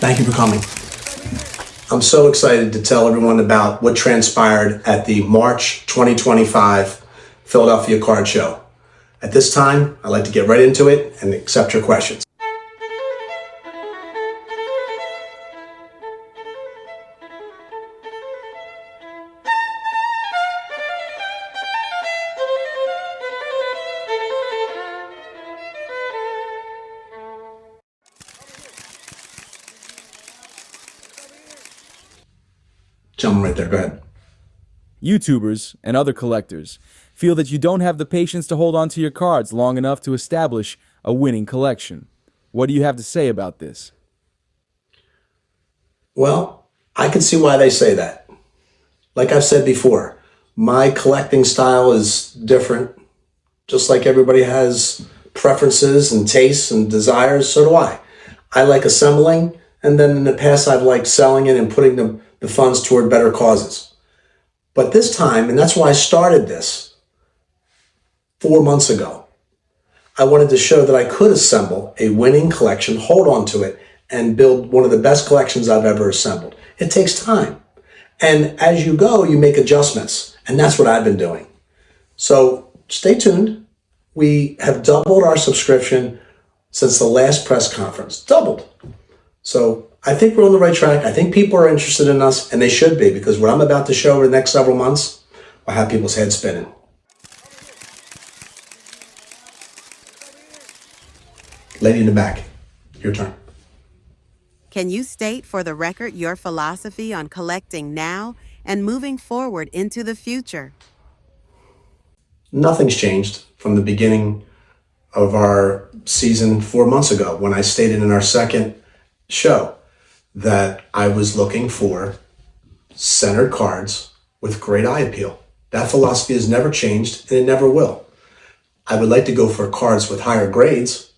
Thank you for coming. I'm so excited to tell everyone about what transpired at the March 2025 Philadelphia Card Show. At this time, I'd like to get right into it and accept your questions. Gentleman right there, go ahead. YouTubers and other collectors feel that you don't have the patience to hold on to your cards long enough to establish a winning collection. What do you have to say about this? Well, I can see why they say that. Like I've said before, my collecting style is different. Just like everybody has preferences and tastes and desires, so do I. I like assembling, and then in the past I've liked selling it and putting the funds toward better causes. But this time, and that's why I started this 4 months ago, I wanted to show that I could assemble a winning collection, hold on to it, and build one of the best collections I've ever assembled. It takes time. And as you go, you make adjustments. And that's what I've been doing. So stay tuned. We have doubled our subscription since the last press conference. Doubled. So I think we're on the right track. I think people are interested in us, and they should be, because what I'm about to show over the next several months will have people's heads spinning. Lady in the back, your turn. Can you state for the record your philosophy on collecting now and moving forward into the future? Nothing's changed from the beginning of our season 4 months ago when I stated in our second show that I was looking for centered cards with great eye appeal. That philosophy has never changed, and it never will. I would like to go for cards with higher grades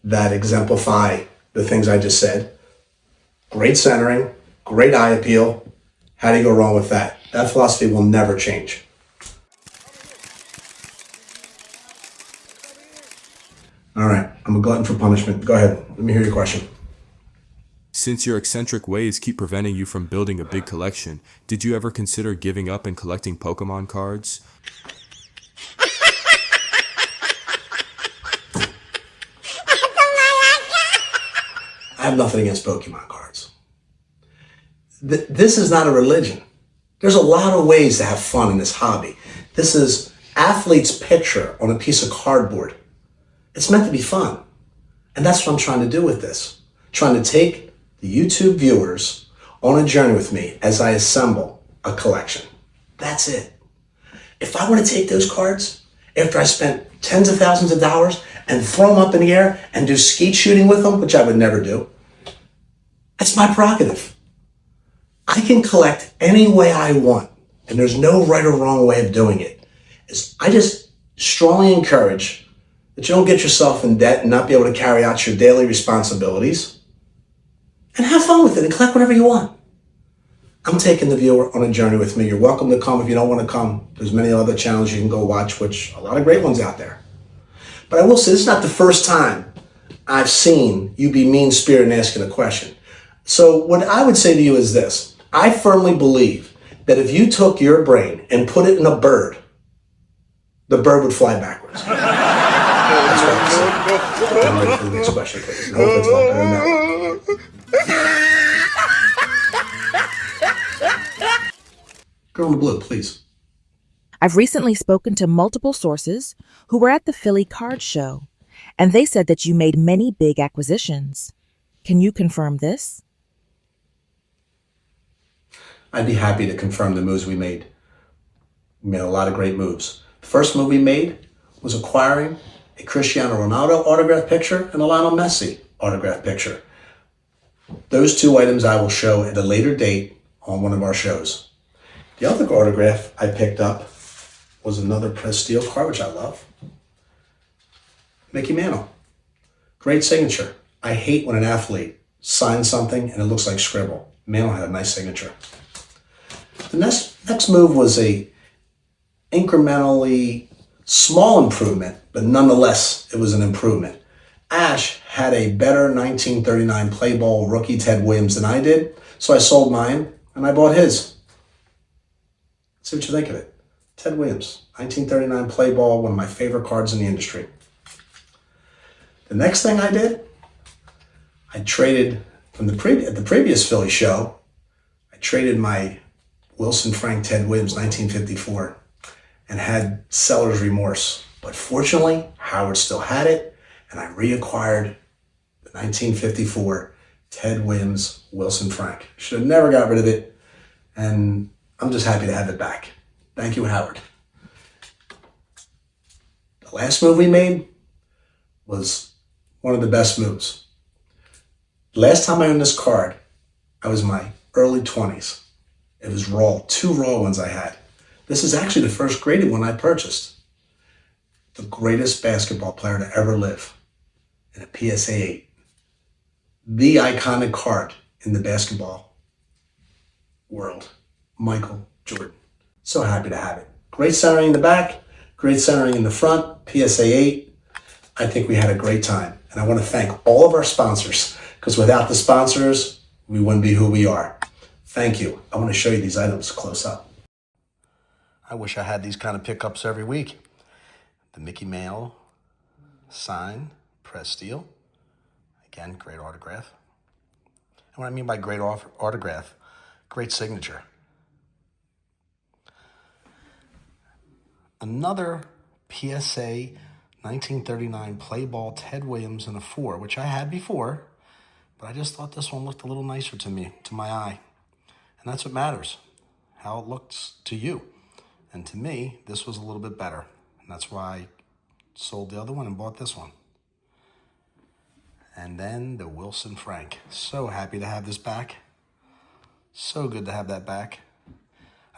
that exemplify the things I just said. Great centering, great eye appeal. How do you go wrong with that? That philosophy will never change. All right, I'm a glutton for punishment. Go ahead, let me hear your question. Since your eccentric ways keep preventing you from building a big collection, did you ever consider giving up and collecting Pokemon cards? I have nothing against Pokemon cards. This is not a religion. There's a lot of ways to have fun in this hobby. This is athlete's picture on a piece of cardboard. It's meant to be fun. And that's what I'm trying to do with this. Trying to take the YouTube viewers on a journey with me as I assemble a collection. That's it. If I were to take those cards after I spent tens of thousands of dollars and throw them up in the air and do skeet shooting with them, which I would never do, that's my prerogative. I can collect any way I want, and there's no right or wrong way of doing it. I just strongly encourage that you don't get yourself in debt and not be able to carry out your daily responsibilities. And have fun with it and collect whatever you want. I'm taking the viewer on a journey with me. You're welcome to come if you don't want to come. There's many other channels you can go watch, which a lot of great ones out there. But I will say, this is not the first time I've seen you be mean-spirited in asking a question. So what I would say to you is this. I firmly believe that if you took your brain and put it in a bird, the bird would fly backwards. That's what I'm saying. I'm ready for the next question, please. I hope it's a lot better than that one. Girl in the blue, please. I've recently spoken to multiple sources who were at the Philly Card Show, and they said that you made many big acquisitions. Can you confirm this? I'd be happy to confirm the moves we made. We made a lot of great moves. The first move we made was acquiring a Cristiano Ronaldo autograph picture and a Lionel Messi autograph picture. Those two items I will show at a later date on one of our shows. The other autograph I picked up was another press steel card, which I love. Mickey Mantle. Great signature. I hate when an athlete signs something and it looks like scribble. Mantle had a nice signature. The next move was a incrementally small improvement, but nonetheless, it was an improvement. Ash had a better 1939 play ball rookie Ted Williams than I did, so I sold mine and I bought his. See what you think of it. Ted Williams, 1939 play ball, one of my favorite cards in the industry. The next thing I did, I traded from at the previous Philly show, I traded my Wilson Frank Ted Williams 1954 and had seller's remorse. But fortunately, Howard still had it, and I reacquired the 1954 Ted Williams Wilson Frank. Should have never got rid of it, and I'm just happy to have it back. Thank you, Howard. The last move we made was one of the best moves. Last time I owned this card, I was in my early 20s. It was raw, 2 raw ones I had. This is actually the first graded one I purchased. The greatest basketball player to ever live in a PSA 8. The iconic card in the basketball world, Michael Jordan. So happy to have it. Great centering in the back, great centering in the front, PSA 8. I think we had a great time. And I want to thank all of our sponsors, because without the sponsors, we wouldn't be who we are. Thank you. I want to show you these items close up. I wish I had these kind of pickups every week. The Mickey Mail sign, press steel. Again, great autograph. And what I mean by great autograph, great signature. Another PSA 1939 play ball Ted Williams in a 4, which I had before, but I just thought this one looked a little nicer to me, to my eye. And that's what matters, how it looks to you. And to me, this was a little bit better. And that's why I sold the other one and bought this one. And then the Wilson Frank. So happy to have this back. So good to have that back.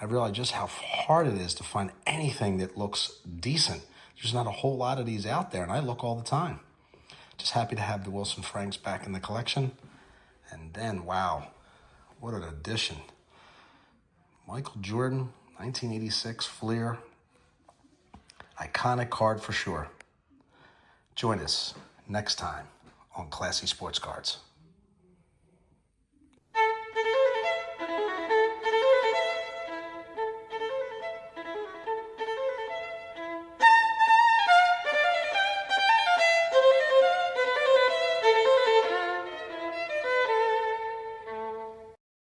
I realize just how hard it is to find anything that looks decent. There's not a whole lot of these out there, and I look all the time. Just happy to have the Wilson Franks back in the collection. And then, wow, what an addition. Michael Jordan, 1986 Fleer. Iconic card for sure. Join us next time on Classy Sports Cards.